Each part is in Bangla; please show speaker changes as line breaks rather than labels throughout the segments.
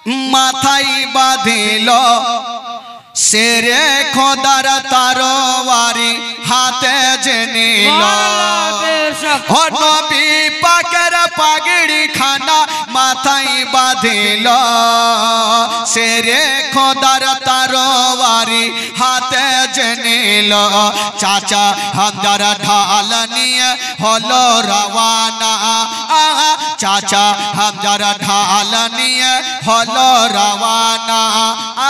মাথায় বাঁধিল শেরে খোদার তরবারি হাতে যে নিল নবী পাকের পাগড়ি খানা মাথায় বাঁধিল শেরে খোদার তরবারি হাতে যে নিল চাচা হামদার ঢাল নিয়ে হলো রওয়ানা চাচা হামদার ঢাল নিয়ে হলো রওয়ানা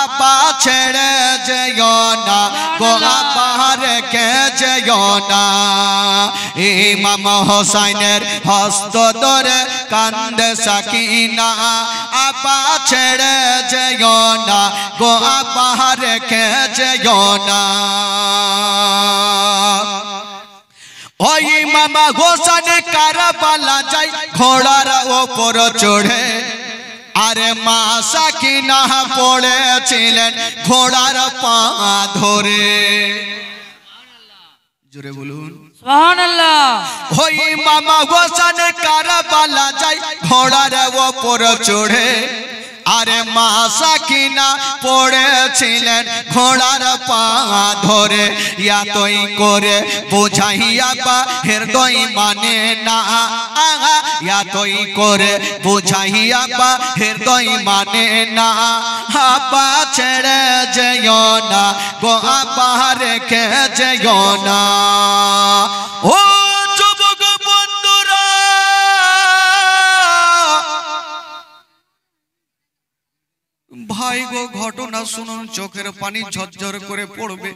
আপা ছেড়ে যেও না গো আপার কে যেও না ইমাম হোসেনের হস্ত ধরে কান্দে সাকিনা আপা ছেড়ে যেও না গো আপার কে যেও না ওই ইমাম হোসেন কারবালা যাই ঘোড়ার ওপর চড়ে আরে মা সাকিনা পড়েছিলেন ঘোড়ার পা ধরে জোরে বলুন সুবহানাল্লাহ ওই ইমাম হোসেন কারবালা যাই ঘোড়ার ওপর চড়ে আরে মা সাকিনা পড়েছিলেন ঘোড়ার পা ধরে ইয়াতই করে বুঝাইয়া বা হৃদয় মানে না ইয়াতই করে বুঝাইয়া বা হৃদয় মানে না আপা ছেড়ে যেও না গো আপা রেখে যেও না ও যুবক বন্ধুরা ভাই গো ঘটনা শুনুন চোখের পানি ঝরঝর করে পড়বে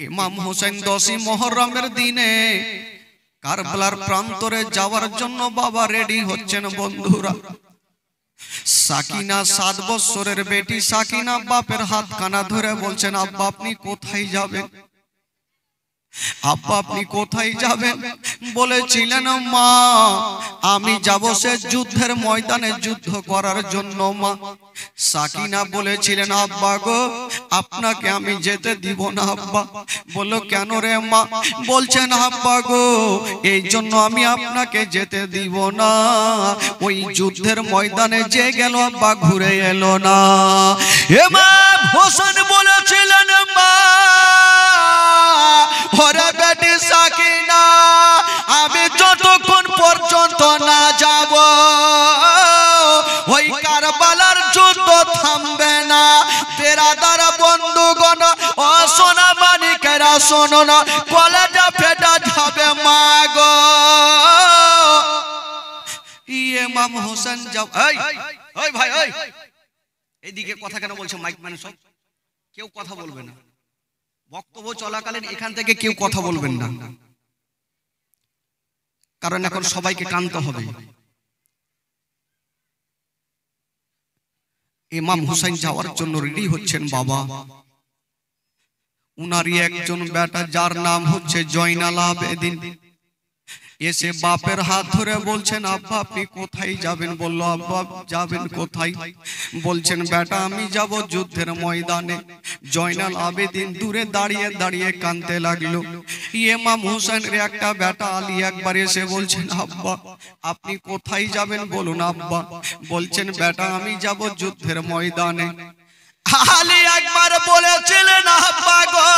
ইমাম হোসেন 10ই মুহররমের দিনে কারবালার প্রান্তরে যাওয়ার জন্য বাবা রেডি হচ্ছেন বন্ধুরা সাকিনা 7 বছরের বেটি সাকিনা বাপের হাত কানা ধরে বলছেন আব্বা আপনি কোথায় যাবেন আব্বা আপনি কোথায় যাবেন বলেছিলেন মা আমি যাব সে যুদ্ধের ময়দানে যুদ্ধ করার জন্য মা সাকিনা বলেছিলেন আব্বা গো আপনাকে আমি যেতে দিব না আব্বা বলল কেন রে মা বলছেন আব্বা গো এই জন্য আমি আপনাকে যেতে দিব না ওই যুদ্ধের ময়দানে যে গেল আব্বা ঘুরে এলো না ইমাম হোসেন বলেছিলেন মা ওরে বেটি সাকিনা আমি যতক্ষণ পর্যন্ত না যাব ওই কারবালার যুদ্ধ থামবে না বেরাদার বন্ধুগণ ও সোনা মানিকেরা শোনো না কলেজা ফেটা যাবে মা গো ইমাম হোসেন যাও এই ভাই এই এইদিকে কথা কেন বলছো মাইক মানে সব কেউ কথা বলবে না বক্তব্য চলাকালীন এখান থেকে কেউ কথা বলবেন না কারণ এখন সবাইকে কানতে হবে ইমাম হোসেন যাওয়ার জন্য রেডি হচ্ছেন বাবা উনারই একজন বেটা যার নাম হচ্ছে জয়নাল আবেদিন এসে বাপের হাত ধরে বলছেন আব্বা আপনি কোথায় যাবেন বলল আব্বা যাবেন কোথায় বলছেন বেটা আমি যাব যুদ্ধের ময়দানে জয়নাল আবেদিন দূরে দাঁড়িয়ে দাঁড়িয়ে কাঁদতে লাগলো ইমাম হোসেনের একটা বেটা আলী একবার এসে বলছেন আব্বা আপনি কোথায় যাবেন বলুন আব্বা বলছেন বেটা আমি যাব যুদ্ধের ময়দানে আলী একবার বলেছিলেন আব্বা গো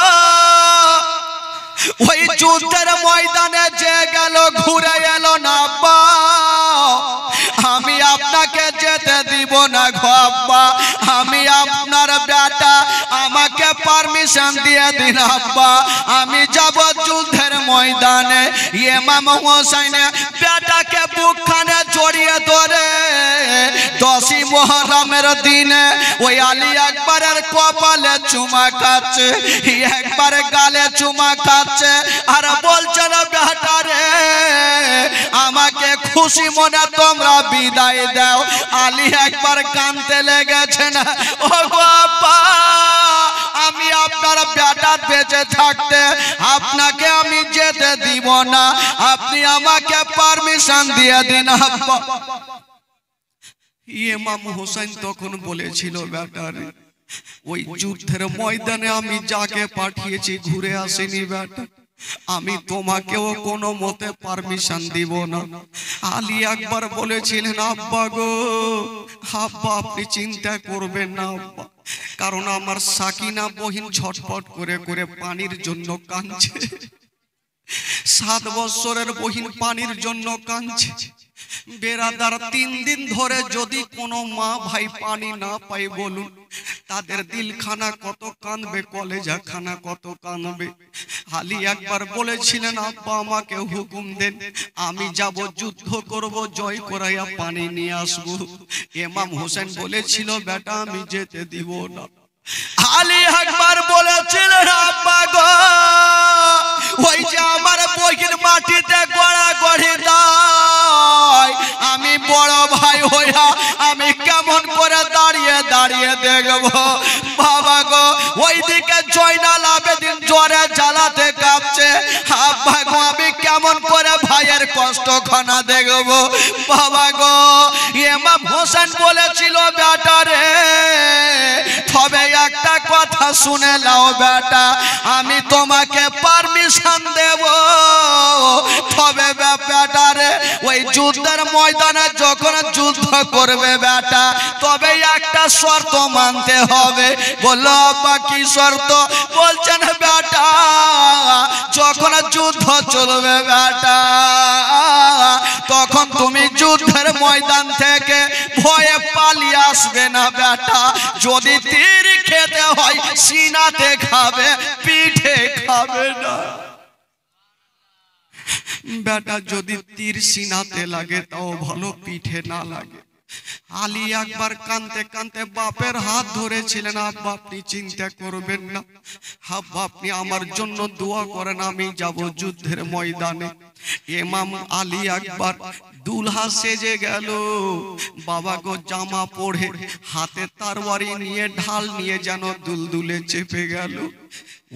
ওই যুদ্ধের ময়দানে যে গেল ঘুরে এলো না আব্বা আমি আপনাকে যেতে দিব না গো আব্বা আমি আপনার বেটা আমাকে পারমিশন দিয়ে দিন আব্বা আমি যাব যুদ্ধের ময়দানে ইমাম হোসেন বেটাকে বুকখানে জড়িয়ে ধরে 10ই মুহররমের দিনে ওই আলী আকবরের কপালে চুমা খাচ্ছে একবার গালে চুমা খাচ্ছে আর বলছেন বেটা রে আমাকে খুশি মনে তোমরা বিদায় দাও আলী একবার কাঁদতে লেগেছেন ও বাবা আমি আপনার বেটা বেঁচে থাকতে আপনাকে আমি যেতে দিব না আপনি আমাকে পারমিশন দিয়ে দিন আব্বা ইমাম হোসেন তখন বলেছিল বেটা রে ওই যুদ্ধের ময়দানে আমি যাকে পাঠিয়েছি ঘুরে আসেনি বেটা আমি তোমাকেও কোনো মতে পারমিশন দিব না আলী একবার বলেছিলেন আব্বা গো আব্বা আপনি চিন্তা করবেন না আব্বা, কারণ আমার সাকিনা বহিন ছটফট করে করে পানির জন্য কাঁদছে। 7 বছরের বহিন পানির জন্য কাঁদছে। বেরাদার 3 দিন ধরে যদি কোনো মা ভাই পানি না পায় বলুন, তাদের দিলখানা কত কাঁদবে, কলেজা খানা কত কাঁদবে। আলী একবার বলেছিলেন, আব্বা আমাকে হুকুম দেন, আমি যাব যুদ্ধ করব, জয় করাইয়া পানি নিয়ে আসবো। ইমাম হোসেন বলেছিল, বেটা আমি যেতে দিব না। আলী একবার বলেছিলেন, আব্বা গো ওই যে আমার বইয়ের মাটিতে গড়া গড়ি দেয়, আমি বড় ভাই হইয়া আমি কেমন করে দাঁড়িয়ে দাঁড়িয়ে দেখব। বাবা গো ওইদিকে জয়নাল আবেদিন জ্বরে জ্বালাতে কাঁপছে, আব্বা গো আমি কেমন করে ভাইয়ের কষ্ট খানা দেখব। বাবা গো ইমাম হোসেন বলেছিল, বেটা রে তবে একটা কথা শুনে নাও বেটা, আমি তোমাকে পারমিশন দেব, তবে বেটা রে ওই যুদ্ধের ময়দানে যখন যুদ্ধ করবে বেটা, তবে একটা শর্ত মানতে হবে। বলল আব্বা কি শর্ত? বলছেন বেটা যখন যুদ্ধ চলবে বেটা, তখন তুমি যুদ্ধের ময়দান থেকে ভয়ে পালিয়ে আসবে না বেটা। যদি তীর খেতে হয় সিনাতে খাবে, পিঠে খাবে না বেটা। যদি তীর সিনাতে লাগে তাও ভালো, পিঠে না লাগে। আলী একবার কাঁদতে কাঁদতে বাপের হাত ধরেছিলেন, আব্বা আপনি চিন্তা করবেন না, আব্বা আপনি আমার জন্য দোয়া করেন, আমি যাব যুদ্ধের ময়দানে। ইমাম আলী একবার দুলহা সেজে গেল, বাবা গো জামা পরে হাতে তরবারি নিয়ে ঢাল নিয়ে যেন দুলদুলে চেপে গেল।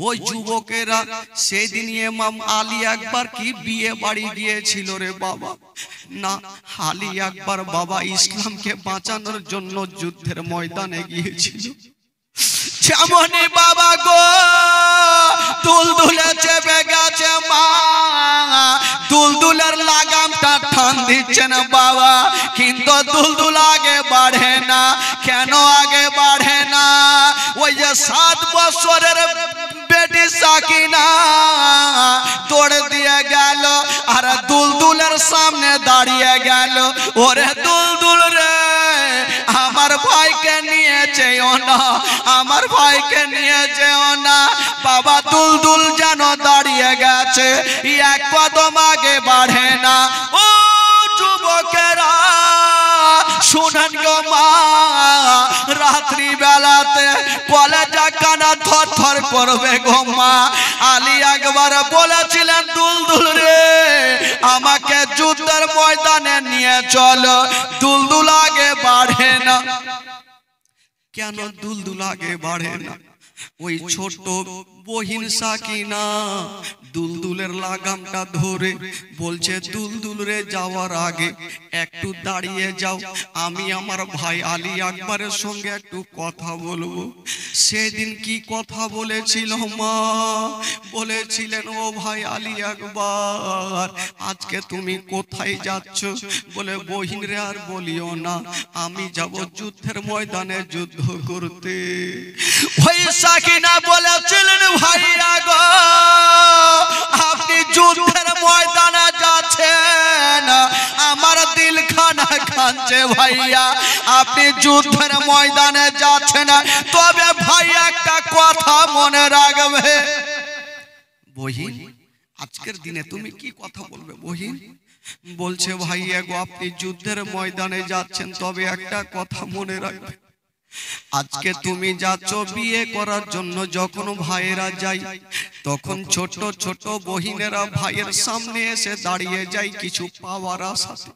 ওই যুবকেরা সেদিন ইমাম আলী একবার কি বিয়ে বাড়ি গিয়েছিল রে বাবা? না, আলী একবার বাবা ইসলামকে বাঁচানোর জন্য যুদ্ধের ময়দানে গিয়েছিল। যেমনই বাবা গো দুলদুলে চেপে গেছে মা, দুলদুলের লাগামটা টান দিচ্ছেন বাবা, কিন্তু দুলদুল আগে বাড়ে না। কেন আগে বাড়ে না? ওই যে 7 বছরের বেটি সাকিনা দৌড় দিয়ে গেল আর দুলদুলের সামনে দাঁড়িয়ে গেল। ওরে দুলদুল রে আমার ভাইকে নিয়ে যেও না, আমার ভাইকে নিয়ে যেও না। বাবা দুলদুল যেন দাঁড়িয়ে গেছে, এক কদম আগে বাড়ে না। ও যুবকেরা শুনেন গো মা, রাত্রি বেলাতে কলেজা কানা থর থর করবে গো মা। আলী একবার বলেছিলেন, দুলদুল রে আমাকে যুদ্ধের ময়দানে নিয়ে চলো। দুলদুল আগে বাড়ে না। কেন দুলদুল আগে বাড়ে না? ওই ছোট বহিন সাকিনা দুলদুলের লাগামটা ধরে বলছে, দুলদুল রে যাওয়ার আগে একটু দাঁড়িয়ে যাও, আমি আমার ভাই আলী আকবরের সঙ্গে একটু কথা বলবো। সেদিন কি কথা বলেছিল মা? বলেছিলেন, ও ভাই আলী আকবর আজকে তুমি কোথায় যাচ্ছ? বলে, বহিন রে আর বলিও না, আমি যাব যুদ্ধের ময়দানে যুদ্ধ করতে। ওই সাকিনা বলেছিলেন, ভাইয়া গো আপনি যুদ্ধের ময়দানে যাচ্ছেন, আমার দিলখানা কাঁদছে ভাইয়া। আপনি যুদ্ধের ময়দানে যাচ্ছেন, তবে ভাই একটা কথা মনে রাখবে। বহিন আজকের দিনে তুমি কি কথা বলবে বহিন? বলছে, ভাইয়া গো আপনি যুদ্ধের ময়দানে যাচ্ছেন, তবে একটা কথা মনে রাখবে। আজকে তুমি যাচ্ছ বিয়ে করার জন্য, যখন ভাইয়েরা যায় তখন ছোট ছোট বহিনেরা ভাইয়ের সামনে এসে দাঁড়িয়ে যায় কিছু পাওয়ার আশাতে।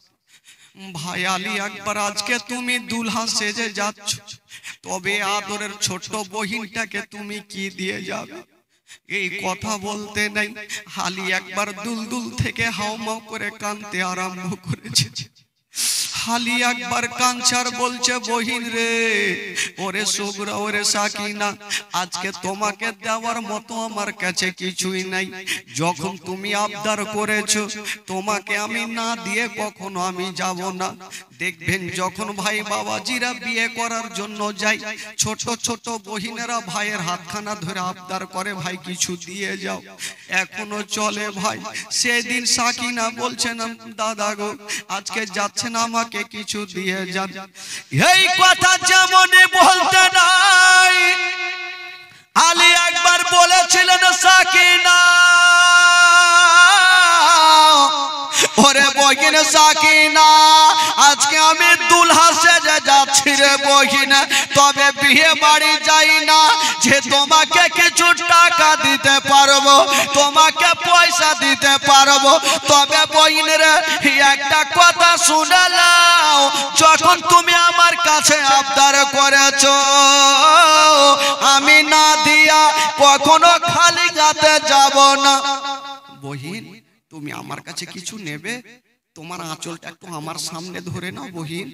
ভাই আলী আকবর আজকে তুমি দুলহা সেজে যাচ্ছ, তবে আদরের ছোট বহিনটাকে তুমি কি দিয়ে যাবে? এই কথা বলতে নাই আলী একবার দুলদুল থেকে হাউমাউ করে কাঁদতে আরম্ভ করেছে। আলী আকবর কাঞ্চার বলছে, বহিন রে, ওরে সুগরা, ওরে সাকিনা, আজকে তোমাকে দেওয়ার মতো আমার কাছে কিছুই নাই। যখন তুমি আবদার করেছো, তোমাকে আমি না দিয়ে কখনো আমি যাব না। দেখবেন যখন ভাই বাবাজিরা বিয়ে করার জন্য যায়, ছোট ছোট বহিনেরা ভাইয়ের হাতখানা ধরে আবদার করে, ভাই কিছু দিয়ে যাও। এখনো চলে ভাই। সেদিন সাকিনা বলছেন, দাদা গো আজকে যাচ্ছেন, আমাকে কিছু দিয়ে যান। এই কথা যেমনই বলতে নাই, আলী একবার বলেছিলেন, সাকিনা ওরে বহিন সাকিনা, আজকে আমি দুলহা সেজে যাচ্ছি রে বহিন, তবে বিয়ে বাড়ি যাই না যে তোমাকে কিছু টাকা দিতে পারবো, তোমাকে পয়সা দিতে পারবো। তবে বহিন রে একটা কথা শুনে নাও, যখন তুমি আমার কাছে আবদার করেছো, আমি না দিয়া কখনো খালি হাতে যাব না। বহিন তুমি আমার কাছে কিছু নেবে, তোমার আঁচলটা একটু আমার সামনে ধরে নাও বহিন।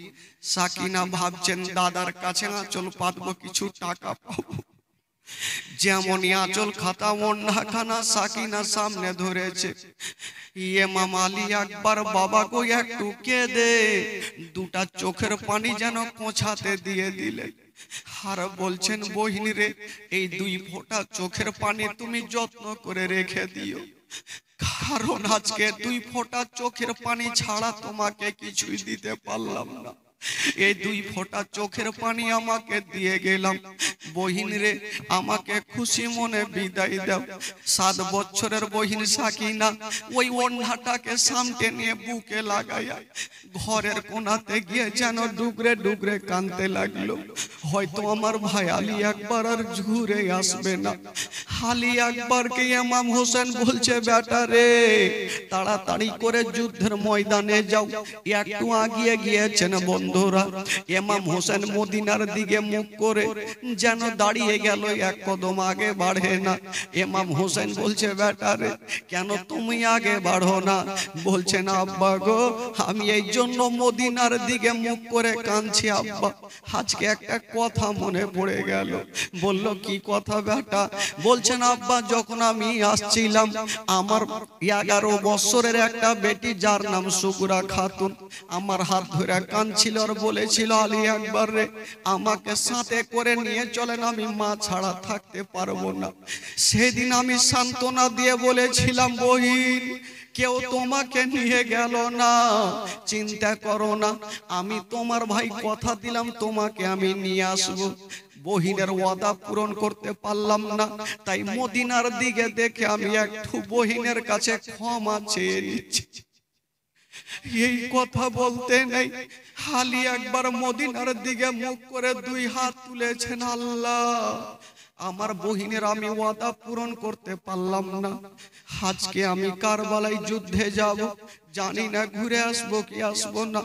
সাকিনা ভাবছেন দাদার কাছে আঁচল পাতবো, কিছু টাকা পাবো। যেমনই আঁচল খাতা ওড়নাখানা সাকিনা সামনে ধরেছে, ইমাম আলী আকবর বাবা গো একটু কেঁদে দুটা চোখের পানি যেন কোঁচাতে দিয়ে দিলেন। আর বলছেন, বহিন রে এই 2 ফোঁটা চোখের পানি তুমি যত্ন করে রেখে দিও, কারণ আজকে 2 ফোঁটা চোখের পানি ছাড়া তোমাকে কিছুই দিতে পারলাম না। এই 2 ফোঁটা চোখের পানি আমাকে দিয়ে গেলাম। বহিন রে আমাকে খুশি মনে বিদায় দাও। 7 বছরের বহিন সাকিনা ওই ওড়নাটাকে সামনে নিয়ে বুকে লাগাইয়া ঘরের কোণাতে গিয়ে যেন ডুগরে ডুগরে কাঁদতে লাগলো। হয়তো আমার ভাই আলী আকবর আর ঘুরে আসবে না। আলী আকবরকে ইমাম হোসেন বলছে, বেটা রে তাড়াতাড়ি করে যুদ্ধের ময়দানে যাও। একটু আগিয়ে গিয়েছেন বন্ধুরা, ইমাম হোসেন মদিনার দিকে মুখ করে যেন দাঁড়িয়ে গেল, 1 কদম আগে বাড়ে না। ইমাম হোসেন বলছে, বেটা রে কেন তুমি আগে বাড়ো না? বলছেন, আব্বা গো আমি এই জন্য মদিনার দিকে মুখ করে কাঁদছি আব্বা, আজকে একটা কথা মনে পড়ে গেল। বলল, কি কথা বেটা? বলছেন, আব্বা যখন আমি আসছিলাম আমার 11 বছরের একটা বেটি যার নাম সুগুরা খাতুন আমার হাত ধরে কাঁদছিল আর বলেছিল, আলী আকবর রে আমাকে সাথে করে নিয়ে চলেন, আমি মা ছাড়া থাকতে পারবো না। সেদিন আমি সান্ত্বনা দিয়ে বলেছিলাম, বহিন কেউ তোমাকে নিয়ে গেল না, চিন্তা করো না, আমি তোমার ভাই কথা দিলাম তোমাকে আমি নিয়ে আসবো। বহিনের ওয়াদা পূরণ করতে পারলাম না, তাই মদিনার দিকে দেখে আমি একটু বহিনের কাছে ক্ষমা চেয়ে নিচ্ছি। এই কথা বলতে নেই, আলী আকবর মদিনার দিকে মুখ করে 2 হাত তুলেছেন, আল্লাহ আমার বহিনের আমি ওয়াদা পূরণ করতে পারলাম না, আজকে আমি কারবালায় যুদ্ধে যাব, জানি না ঘুরে আসবো কি আসবো না,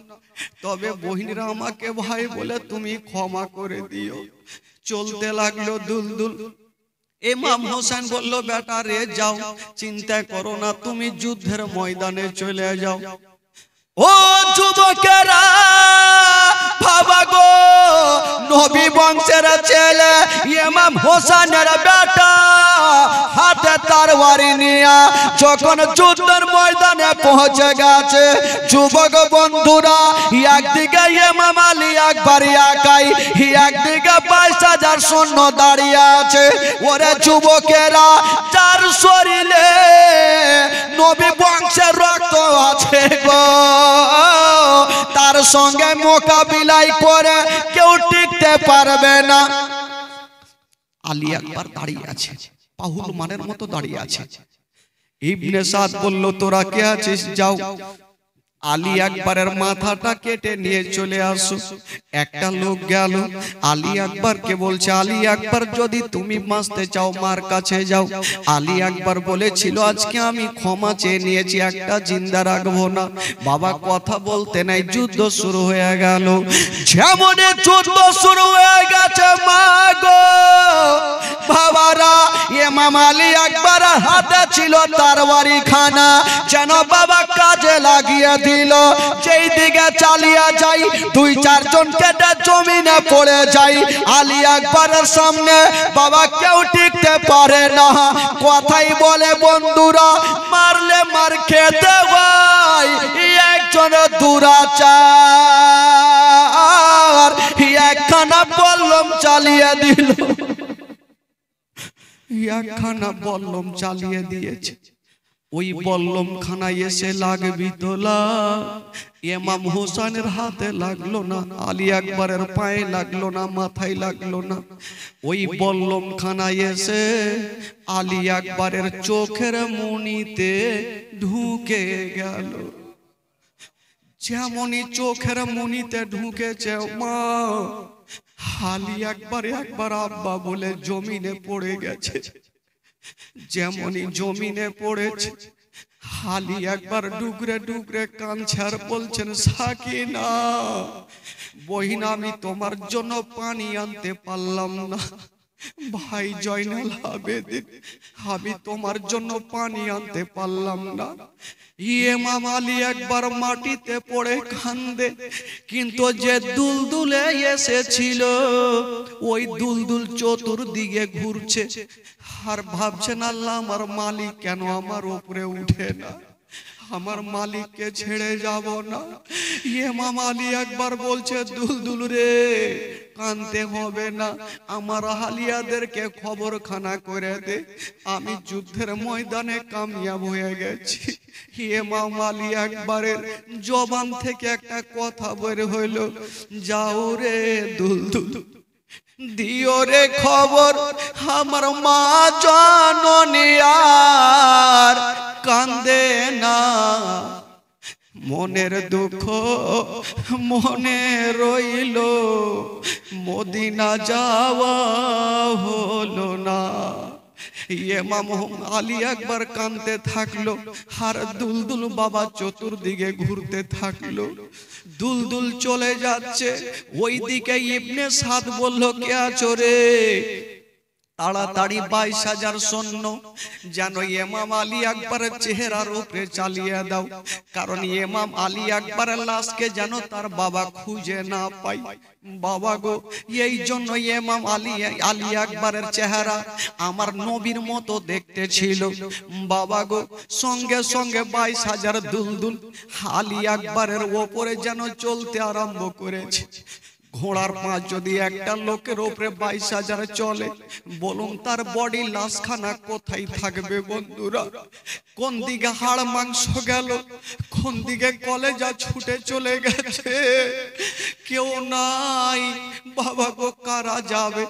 তবে বহিনীরা আমাকে ভাই বলে তুমি ক্ষমা করে দিও। চলতে লাগলো দুলদুল। ইমাম হোসেন বলল, বেটা রে যাও, চিন্তা করো না, তুমি যুদ্ধের ময়দানে চলে যাও। ও যুবকেরা বাবা গো, নবী বংশের ছেলে ইমাম হোসেনের বেটা হাতে তরবারি নিয়ে যখন যুদ্ধের ময়দানে পৌঁছে গেছে, যুবক বন্ধুরা একদিকে ইমাম আলী আকবর একাই, একদিকে 22,000 সৈন্য দাঁড়িয়ে আছে। ওরে যুবকেরা, যার শরীরে নবী বংশের রক্ত আছে গো, তার সঙ্গে মোকাবিলাই করে কেউ টিকতে পারবে না। আলী আকবর দাঁড়িয়ে আছে, পাহুল মানের মতো দাঁড়িয়ে আছে। ইবনে সাদ বলল, তোরা কে আছিস, যাও আলী আকবরের মাথাটা কেটে নিয়ে চলে আসো। একটা লোক গেল, আলী আকবরকে বলছে, আলী আকবর যদি তুমি বাঁচতে চাও মার কাছে যাও। আলী আকবর বলেছিল, আজকে আমি ক্ষমা চেয়ে নিয়েছি, একটা জিন্দা রাখবো না। বাবা কথা বলতে নাই, যুদ্ধ শুরু হয়ে গেল। যেমন যুদ্ধ শুরু হয়ে গেছে মা গো বাবারা, ইমাম আলী আকবর হাতে ছিল তরবারি খানা, যেন বাবা কাজে লাগিয়ে দিল। যেই দিকে চালিয়ে যাই 2-4 জন কেটে জমিনে পড়ে যাই। আলী আকবরের সামনে বাবা কেউ টিকতে পারে না। কথাই বলে বন্ধুরা, মারলে মার খেতে হয়, এক একজন দুরাচার একখানা বল্লম চালিয়ে দিল, একখানা বল্লম চালিয়ে দিয়েছে। ওই বল্লম খানায় এসে লাগবি তোলা, ইমাম হোসেনের হাতে লাগলো না, আলী আকবরের পায়ে লাগলো না, মাথায় লাগলো না। ওই বল্লম খানায় এসে আলী আকবরের চোখের মণিতে ঢুকে গেল। যেমনই চোখের মণিতে ঢুকেছে মা, আলী আকবর একবার আব্বা বলে জমিনে পড়ে গেছে। যেমনই জমিনে পড়েছে আলী একবার ডুগরে ডুগরে কাঁদছে আর বলছেন, সাকিনা বহিন, আমি তোমার জন্য পানি আনতে পারলাম না। ভাই জয়নাল আবেদিন, আমি তোমার জন্য পানি আনতে পারলাম না। ইমাম আলী একবার মাটিতে পড়ে কাঁদে, কিন্তু যে দুলদুলে এসেছিল ওই দুলদুল চতুর্দিকে ঘুরছে আর ভাবছেন, আল্লাহ আমার মালিক কেন আমার উপরে উঠে না, আমার মালিককে ছেড়ে যাব না। ইমাম আলী একবার বলছে, দুলদুল রে কানতে হবে না, আমার আলিয়াদেরকে খবরখানা করে দে, আমি যুদ্ধের ময়দানে কামিয়াব হয়ে গেছি। ইমাম আলী একবারের জবান থেকে একটা কথা বের হইল, যাও রে দুলদুল, দিও রে খবর আমার মা জননী আর কান্দে না, মনের দুঃখ মনে রইল, মদিনা যাওয়া হলো না। ইমাম আলী একবার কাঁদতে থাকলো আর দুলদুল বাবা চতুর্দিকে ঘুরতে থাকলো। দুলদুল চলে যাচ্ছে, ওইদিকে ইবনে সাদ বলল, কে আছো রে? তাড়াতাড়ি 22,000 সৈন্য যেন ইমাম আলী আকবরের চেহারার উপরে চালিয়ে দাও, কারণ ইমাম আলী আকবরের লাশকে যেন তার বাবা খুঁজে না পায়। বাবা গো, এই জন্য ইমাম আলী আকবরের চেহারা আমার নবীর মতো দেখতে ছিল। বাবা গো, সঙ্গে সঙ্গে 22,000 দুলদুল আলী আকবরের ওপরে যেন চলতে আরম্ভ করেছে। ঘোড়ার পা যদি একটা লোকের উপরে 22,000 চলে, বলুন তার বডি লাশখানা কোথায় থাকবে বন্ধুরা? কোন দিকে হাড় মাংস গেল, কোন দিকে কলেজা ছুটে চলে গেছে, কেউ নাই। বাবা গো, কারা যাবে?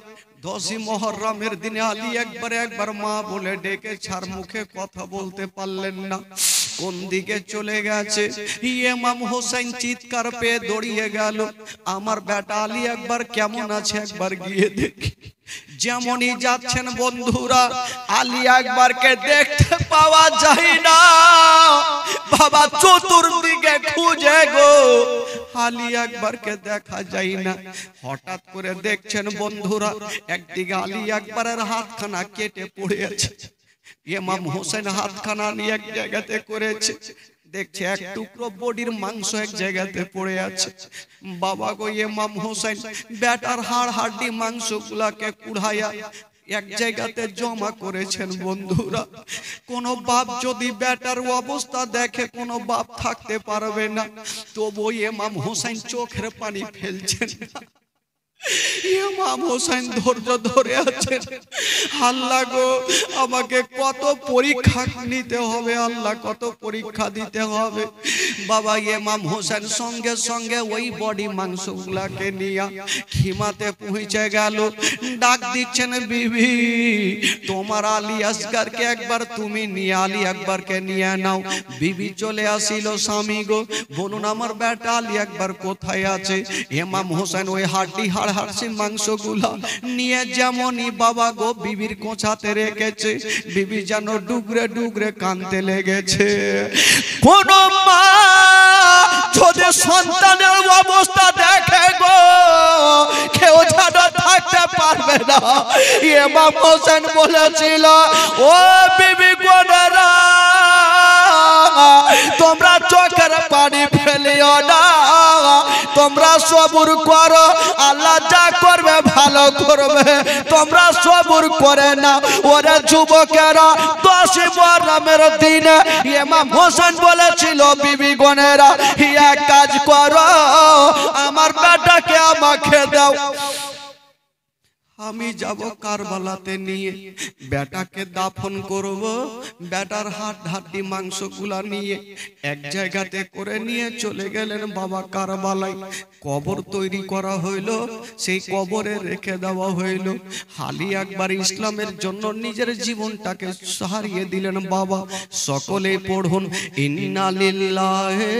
10ই মুহররমের দিনে আলী একবার মা বলে ডেকে ছাড়, মুখে কথা বলতে পারলেন না, কোন দিকে চলে গেছে। ইমাম হোসেন চিৎকার পেয়ে দৌড়িয়ে গেল, আমার বেটা আলী আকবর কেমন আছে একবার গিয়ে দেখি। যেমনই যাচ্ছেন বন্ধুরা, আলী আকবরকে দেখতে পাওয়া যায় না। বাবা চতুর্দিকে খুঁজে গো, আলী আকবরকে দেখা যায় না। হঠাৎ করে দেখছেন বন্ধুরা, একদিকে আলী আকবরের হাতখানা কেটে পড়ে আছে, ইমাম হোসেন হাতখানা নিয়ে এক জায়গাতে করেছে, দেখছে এক টুকরো বডির মাংস এক জায়গাতে পড়ে আছে। বাবা গো, ইমাম হোসেন বেটার হাড় হাড্ডি মাংসগুলাকে কুড়াইয়া এক জায়গাতে জমা করেছেন বন্ধুরা। কোন বাপ যদি বেটার অবস্থা দেখে, কোন বাপ থাকতে পারবে না, তবু ইমাম হোসেন চোখের পানি ফেলছেন না। ইমাম হোসেন ধৈর্য ধরে আছেন, আল্লাহ গো, আমাকে কত পরীক্ষা নিতে হবে, আল্লাহ কত পরীক্ষা দিতে হবে। বাবা ইমাম হোসেন সঙ্গে সঙ্গে ওই বডি মাংসগুলাকে নিয়ে খিমাতে পৌঁছে গেল। ডাক দিচ্ছেন, বিবি তোমার আলী আসগরকে একবার তুমি নিয়ে আলী আকবরকে নিয়ে নাও। বিবি চলে আসিল, স্বামী গো বলুন আমার বেটা আলী আকবর কোথায় আছে? ইমাম হোসেন ওই হাড্ডি হাড়হাড়ি মাংসগুলা নিয়ে যেমনই বাবা গো বিবির কোঁচাতে রেখেছে, বিবি যেন ডুগরে ডুগরে কাঁদতে লেগেছে। কোন মা যদি সন্তানের অবস্থা দেখে গো, কেউ যেন থাকতে পারবে না। ইমাম হোসেন বলেছিল, ও বিবি গোনেরা, তোমরা চোখের পানি ফেলিও না, তোমরা সবুর করো, আল্লাহ যা করবে ভালো করবে, তোমরা সবুর করে না। ওরা যুবকেরা 10 মুহররমের দিনে ইমাম হোসেন বলেছিল বিবি গণেরা এক কাজ করো, আমার বেটাকে আমাকে দাও, আমি যাব কারবালাতে নিয়ে বেটাকে দাফন করব। বেটার হাড্ডি মাংসগুলা নিয়ে এক জায়গাতে করে নিয়ে চলে গেলেন বাবা কারবালায়। কবর তৈরি করা হইল, সেই কবরে রেখে দেওয়া হইল। আলী আকবর ইসলামের জন্য নিজের জীবনটাকে হারিয়ে দিলেন বাবা। সকলে পড়ুন ইন্না লিল্লাহি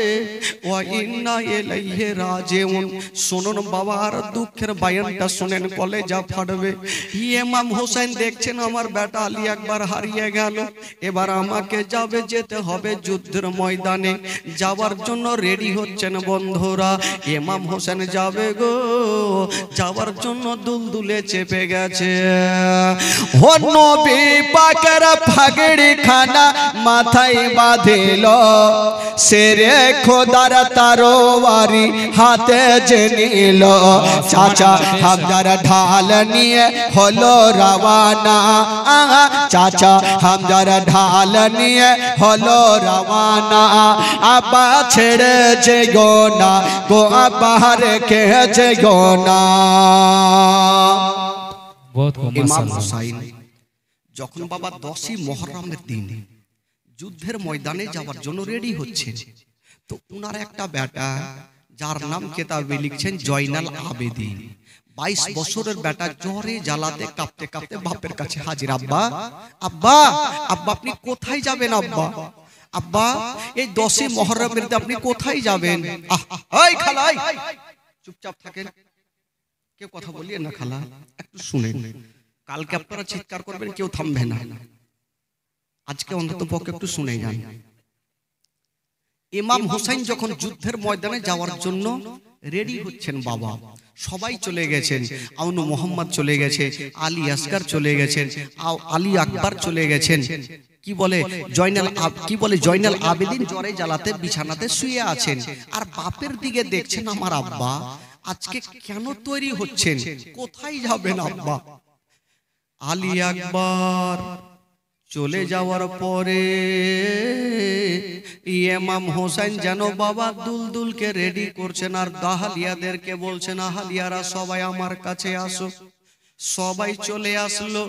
ওয়া ইন্না ইলাইহি রাজিউন। শুনুন বাবা, আর দুঃখের বয়ানটা শুনেন, কলেজা ফাটবে। ইমাম হোসেন দেখছেন আমার বেটা আলী আকবর হারিয়ে গেল, এবার আমাকে যেতে হবে যুদ্ধের ময়দানে। যাওয়ার জন্য রেডি হচ্ছেন বন্ধুরা। ইমাম হোসেন যাবে গো, যাওয়ার জন্য দুলদুলে চেপে গেছে। ও নবী পাকের পাগড়ি খানা মাথায় বাঁধিল, শেরে খোদার তরবারি হাতে যে নিল। চাচা হামদার ঢাল নিয়ে হলো রওয়ানা, চাচা হামদার ঢাল নিয়ে হলো রওয়ানা। আব্বা ছেড়ে যে গোনা গো, আব্বা রেখে যে গোনা। ইমাম হুসাইন যখন বাবা 10ই মুহররমের দিন যুদ্ধের ময়দানে যাওয়ার জন্য রেডি হচ্ছেন, তো উনার একটা বেটা যার নাম কেতাবে লিখছেন জয়নাল আবেদিন, 22 বছরের বেটা জ্বরে জ্বালাতে কাঁপতে কাঁপতে বাপের কাছে হাজির। আব্বা আব্বা আব্বা আপনি কোথায় যাবেন? আব্বা আব্বা এই 10ই মুহররমের দিন আপনি কোথায় যাবেন? এই খালা চুপচাপ থাকেন, কেউ কথা বলিয়েন না। খালা একটু শুনেন, কালকে আপনারা চিৎকার করবেন, কেউ থামবে না। আজকে অন্তত পক্ষে একটু শুনে যান। ইমাম হোসেন যখন যুদ্ধের ময়দানে যাওয়ার জন্য রেডি হচ্ছেন বাবা, সবাই চলে গেছেন। আউনু মোহাম্মদ চলে গেছে, আলী আসগর চলে গেছেন, আলী আকবর চলে গেছেন। কি বলে জয়নাল আবেদিন জ্বরে জ্বালাতে বিছানাতে শুয়ে আছেন। আর বাপের দিকে দেখছেন আমার আব্বা আজকে কেন তৈরি হচ্ছেন, কোথায় যাবেন আব্বা? আলী আকবর চলে যাওয়ার পরে ইমাম হোসেন যেন বাবা দুলদুলকে রেডি করছেন, আর দাহালিয়াদেরকে বলছেন আহালিয়ারা সবাই আমার কাছে আসো। সবাই চলে আসলো।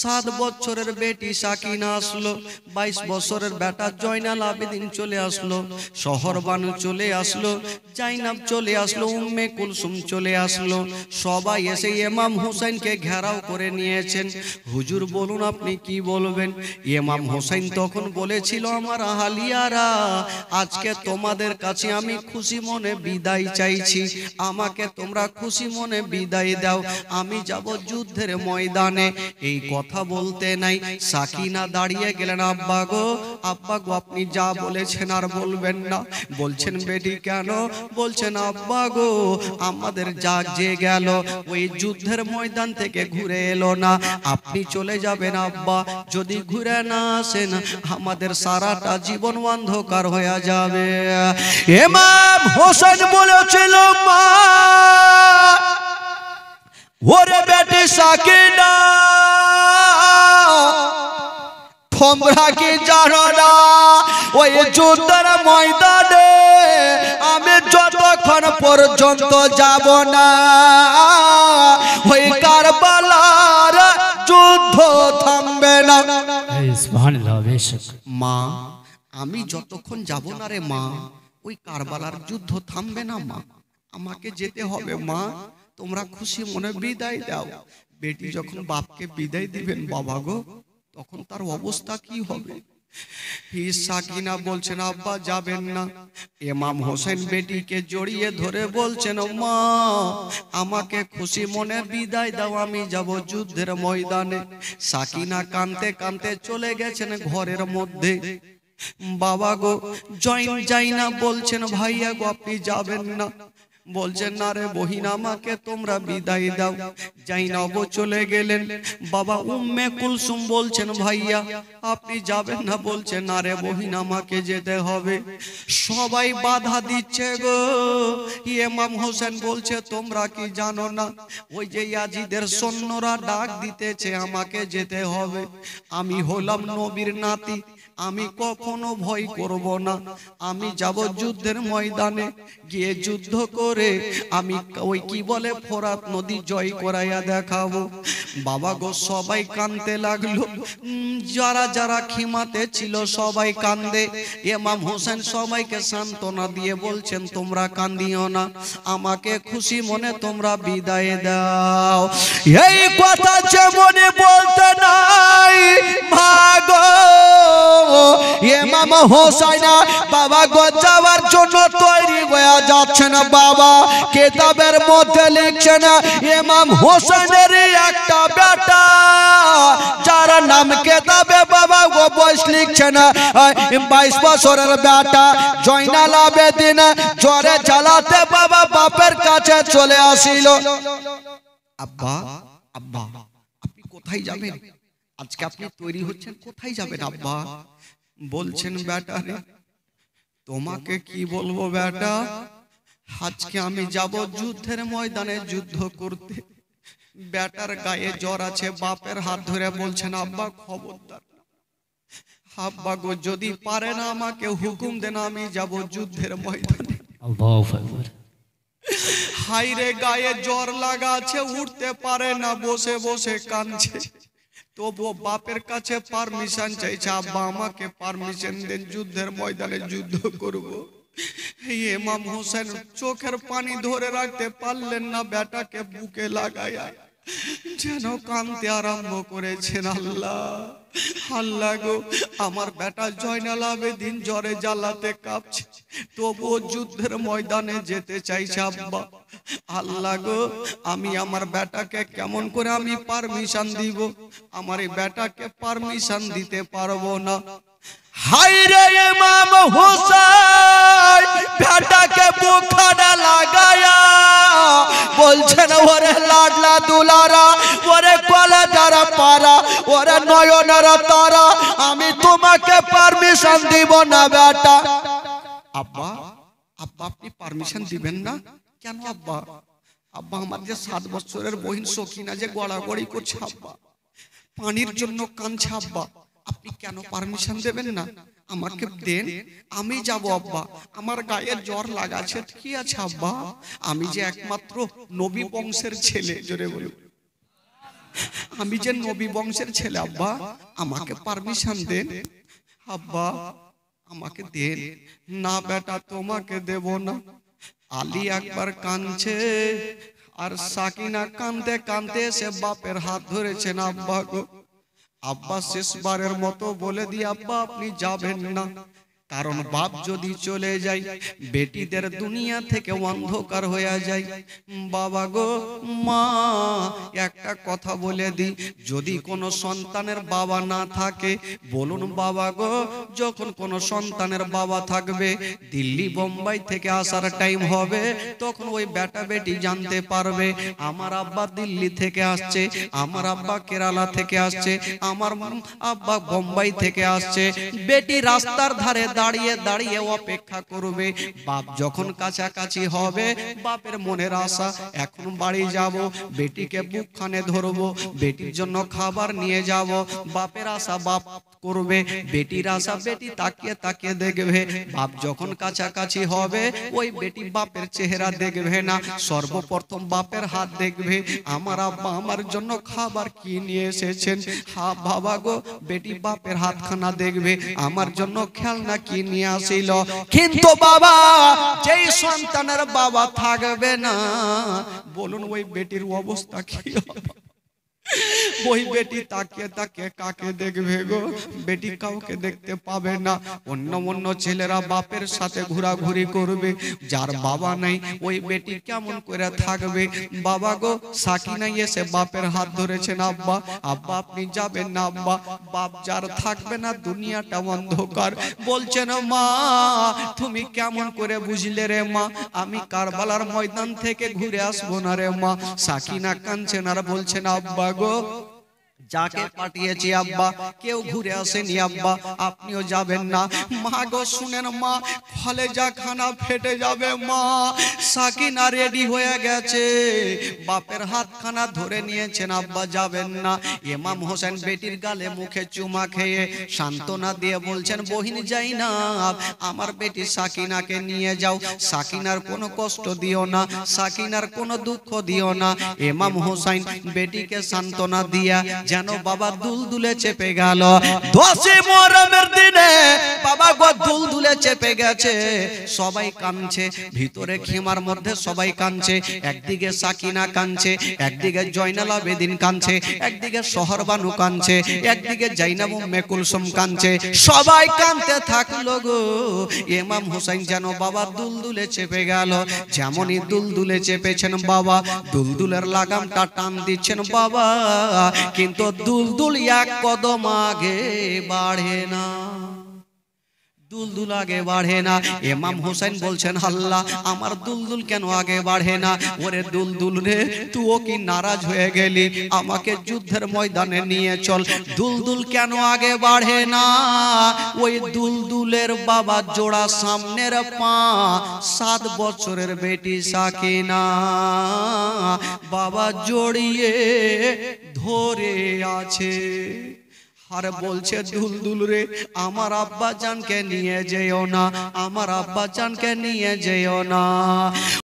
7 বছরের বেটি সাকিনা আসলো, 22 বছরের বেটা জয়নাল আবেদিন চলে আসলো, শহরবানু চলে আসলো, জাইনাব চলে আসলো, উম্মে কুলসুম চলে আসলো। সবাই এসে ইমাম হোসেনকে ঘেরাও করে নিয়েছেন। হুজুর বলুন আপনি কি বলবেন? ইমাম হোসেন তখন বলেছিল আমার আহালিয়ারা, আজকে তোমাদের কাছে আমি খুশি মনে বিদায় চাইছি, আমাকে তোমরা খুশি মনে বিদায় দাও, আমি যাব যুদ্ধের ময়দানে। এই কথা বলতে নাই সাকিনা দাঁড়িয়ে গেলেন। আব্বা গো আপনি যা বলেছেন আর বলবেন না। বলছেন বেটি কেন? বলছেন আব্বা গো আমাদের জাগ যে গেল ওই যুদ্ধের ময়দান থেকে ঘুরে এলো না, আপনি চলে যাবেন আব্বা। যদি ঘুরে না আসেন আমাদের সারাটা জীবন অন্ধকার হয়ে যাবে। ইমাম হোসেন বলেছিল মা ওরে বেটি সাকিনা, তোমরা কি জানো না ওই যুদ্ধের ময়দানে আমি যতক্ষণ পর্যন্ত যাব না ওই কারবালার যুদ্ধ থামবে না। মা আমি যতক্ষণ যাব না রে মা ওই কারবালার যুদ্ধ থামবে না মা, আমাকে যেতে হবে মা, তোমরা খুশি মনে বিদায় দাও। বেটি যখন বাপকে বিদায় দিবেন বাবা গো, তখন তার অবস্থা কি হবে? সাকিনা বলছেন আব্বা যাবেন না। ইমাম হোসেন বেটিকে জড়িয়ে ধরে বলছেন মা আমাকে খুশি মনে বিদায় দাও, আমি যাব যুদ্ধের ময়দানে। সাকিনা কাঁদতে কাঁদতে চলে গেছেন ঘরের মধ্যে। বাবা গো জাইনা বলছেন ভাইয়া গো আপনি যাবেন না, বলছেন না রে বহিন আমাকে তোমরা বিদায় দাও। জাইনব চলে গেলেন। বাবা উম্মে কুলসুম বলছেন ভাইয়া আপনি যাবেন না। বলছেন না রে বহিন আমাকে যেতে হবে। সবাই বাধা দিচ্ছে গো। ইমাম হোসেন বলছে তোমরা কি জানো না ওই যে ইয়াজিদের সৈন্যরা ডাক দিতেছে আমাকে যেতে হবে। আমি হলাম নবীর নাতি, আমি কখনো ভয় করব না। আমি যাব যুদ্ধের ময়দানে গিয়ে যুদ্ধ করে আমি ওই কি বলে ফোরাত নদী জয় করাইয়া দেখাবো। বাবা গো সবাই কাঁদতে লাগলো। যারা যারা খিমাতে ছিল সবাই কান্দে। ইমাম হোসেন সবাইকে সান্ত্বনা দিয়ে বলছেন তোমরা কান্দিও না, আমাকে খুশি মনে তোমরা বিদায় দাও। এই কথা যেমনই বলতে নাই ভাগো ইমাম হোসেন বাবা গো যাওয়ার জন্য তৈরি হয়ে যাচ্ছেন। বাবা কিতাবের মধ্যে লিখছেন ইমাম হোসেনের একটা বেটা যার নাম কিতাবে বাবা গো বয়স লিখছেন 22 বছরের বেটা জয়নাল আবেদিন জ্বরে জ্বালাতে বাবা বাপের কাছে চলে আসিল। আব্বা আব্বা আপনি কোথায় যাবেন? আজকে আপনি তৈরি হচ্ছেন, কোথায় যাবেন আব্বা? বলছেন বেটা রে তোমাকে কি বলবো বেটা, আজকে আমি যাব যুদ্ধের ময়দানে যুদ্ধ করতে। বেটার গায়ে জ্বর আছে, বাপের হাত ধরে বলছেন আব্বা খবরদার আব্বা গো যদি পারে না আমাকে হুকুম দেন আমি যাব যুদ্ধের ময়দানে। হাইরে গায়ে জ্বর লাগা আছে, উঠতে পারে না, বসে বসে কাঁদছে। তবু বাপের কাছে পারমিশন চাইছে আব্বা আমাকে পারমিশন দেন যুদ্ধের ময়দানে যুদ্ধ করব। ইমাম হোসেন চোখের পানি ধরে রাখতে পারলেন না, বেটাকে বুকে লাগায়া যেন কাঁদতে আরম্ভ করেছেন। আল্লাহ আল্লাহ গো আমার বেটা জয়নাল আবেদিন জ্বরে জ্বালাতে কাঁপছে, তবুও যুদ্ধের ময়দানে যেতে চাইছে আব্বা। আল্লাহ গো আমি আমার বেটাকে কেমন করে আমি পারমিশন দিব? আমার এই বেটাকে পারমিশন দিতে পারবো না। হায়রে ইমাম হোসেন বেটাকে বুকখানা লাগায়া বলছেন ওরে লাডলা দুলারা, ওরে কলেজারা পারা, ওরে নয়নারা তারা, আমি তোমাকে পারমিশন দিব না বেটা। আব্বা আব্বা আপনি পারমিশন দিবেন না কেন আব্বা? আব্বা আমার যে 7 বছরের বহিন সখিনা যে গড়াগড়ি করছে আব্বা, পানির জন্য কাঁদছে আব্বা, আপনি কেন পারমিশন দেবেন না? আমাকে দেন, আমি যাব আব্বা। আমার গায়ে জ্বর লাগাছে, কি আছে আব্বা? আমি যে একমাত্র নবী বংশের ছেলে, জোরে বলুন আমি যে নবী বংশের ছেলে আব্বা, আমাকে পারমিশন দেন আব্বা, আমাকে দেন। না বেটা তোমাকে দেব না। আলী একবার কাঁদছে আর সাকিনা কাঁদতে কাঁদতে এসে বাপের হাত ধরেছেন। আব্বা গো আব্বা শেষবারের মতো বলে দি আব্বা আপনি যাবেন না, কারণ বাপ যদি চলে যায় বেটিদের দুনিয়া থেকে অন্ধকার হয়ে যায়। বাবা গো মা একটা কথা বলে দি, যদি কোনো সন্তানের বাবা না থাকে বলুন বাবা গো, যখন কোনো সন্তানের বাবা থাকবে দিল্লি বোম্বাই থেকে আসার টাইম হবে তখন ওই বেটা বেটি জানতে পারবে আমার আব্বা দিল্লি থেকে আসছে, আমার আব্বা কেরালা থেকে আসছে, আমার আব্বা বোম্বাই থেকে আসছে। বেটি রাস্তার ধারে দাঁড়িয়ে দাঁড়িয়ে অপেক্ষা করবে। বাপ যখন কাছাকাছি হবে বাপের মনের আশা এখন বাড়ি যাব, বেটিকে বুকখানে ধরবো, বেটির জন্য খাবার নিয়ে যাব। বাপের আশা বাপ করবে, বেটির আশা বেটি তাকিয়ে তাকিয়ে দেখবে। বাপ যখন কাছাকাছি হবে ওই বেটি বাপের চেহারা দেখবে না, সর্বপ্রথম বাপের হাত দেখবে। আমার আব্বা আমার জন্য খাবার কি নিয়ে এসেছেন? হ্যাঁ বাবা গো, বেটি বাপের হাতখানা দেখবে, আমার জন্য খেলনা কি নিয়ে আসিল। কিন্তু বাবা যেই সন্তানের বাবা থাকবে না বলুন ওই বেটির অবস্থা কি হবে? ওই বেটি তাকিয়ে তাকিয়ে কাকে দেখবে গো? বেটি কাউকে দেখতে পাবে না। অন্য অন্য ছেলেরা বাপের সাথে ঘোরাঘুরি করবে, যার বাবা নাই ওই বেটি কেমন করে থাকবে? বাবা গো, সাকিনা এসে বাপের হাত ধরেছেন, আব্বা আব্বা আপনি যাবেন না আব্বা। বাপ যার থাকবে না, দুনিয়াটা অন্ধকার। বলছেন মা তুমি কেমন করে বুঝলে রে মা? আমি কারবালার ময়দান থেকে ঘুরে আসবো না রে মা। সাকিনা কাঁদছেন আর বলছেন আব্বা গো, যাকে পাঠিয়েছি আব্বা কেউ ঘুরে আসেনি আব্বা, আপনিও যাবেন না। মা গো শুনেন মা, কলেজা খানা ফেটে যাবে মা। সাকিনা রেডি হয়ে গেছে, বাপের হাতখানা ধরে নিয়েছেন, আব্বা যাবেন না। ইমাম হোসেন বেটির গালে মুখে চুমা খেয়ে সান্ত্বনা দিয়ে বলছেন, বহিন যাই না, আমার বেটি সাকিনাকে নিয়ে যাও, সাকিনার কোনো কষ্ট দিও না, সাকিনার কোনো দুঃখ দিও না। ইমাম হোসেন বেটিকে সান্ত্বনা দিয়া যেন বাবা দুলদুলে চেপে গেল। 10 মুহররমের দিনে বাবা গো দুলদুলে চেপে গেছে, সবাই কাঁদছে, ভিতরে খিমার মধ্যে সবাই কাঁদছে। একদিকে সাকিনা কাঁদছে, একদিকে জয়নাল আবেদিন কাঁদছে, একদিকে শহরবানু কাঁদছে, একদিকে জাইনাব উম্মে কুলসুম কাঁদছে। সবাই কাঁদতে থাকলো গো। ইমাম হোসেন যেন বাবা দুলদুলে চেপে গেল। যেমনই দুলদুলে চেপেছেন বাবা, দুলদুলের লাগামটা টান দিচ্ছেন বাবা, কিন্তু দুলদুল এক কদম আগে বাড়ে না, দুলদুল আগে বাড়ে না। ইমাম হোসেন বলছেন, আল্লাহ আমার দুলদুল কেন আগে বাড়ে না? ওরে দুলদুল রে, তুইও কি নারাজ হয়ে গেলি? আমাকে যুদ্ধের ময়দানে নিয়ে চল। দুলদুল কেন আগে বাড়ে না? ওই দুলদুলের বাবা জোড়া সামনের পা, 7 বছরের বেটি সাকিনা বাবা জড়িয়ে ধরে আছে। আর বলছে দুলদুল রে, আমার আব্বা জানকে নিয়ে যেও না, আমার আব্বা জানকে নিয়ে যেও না।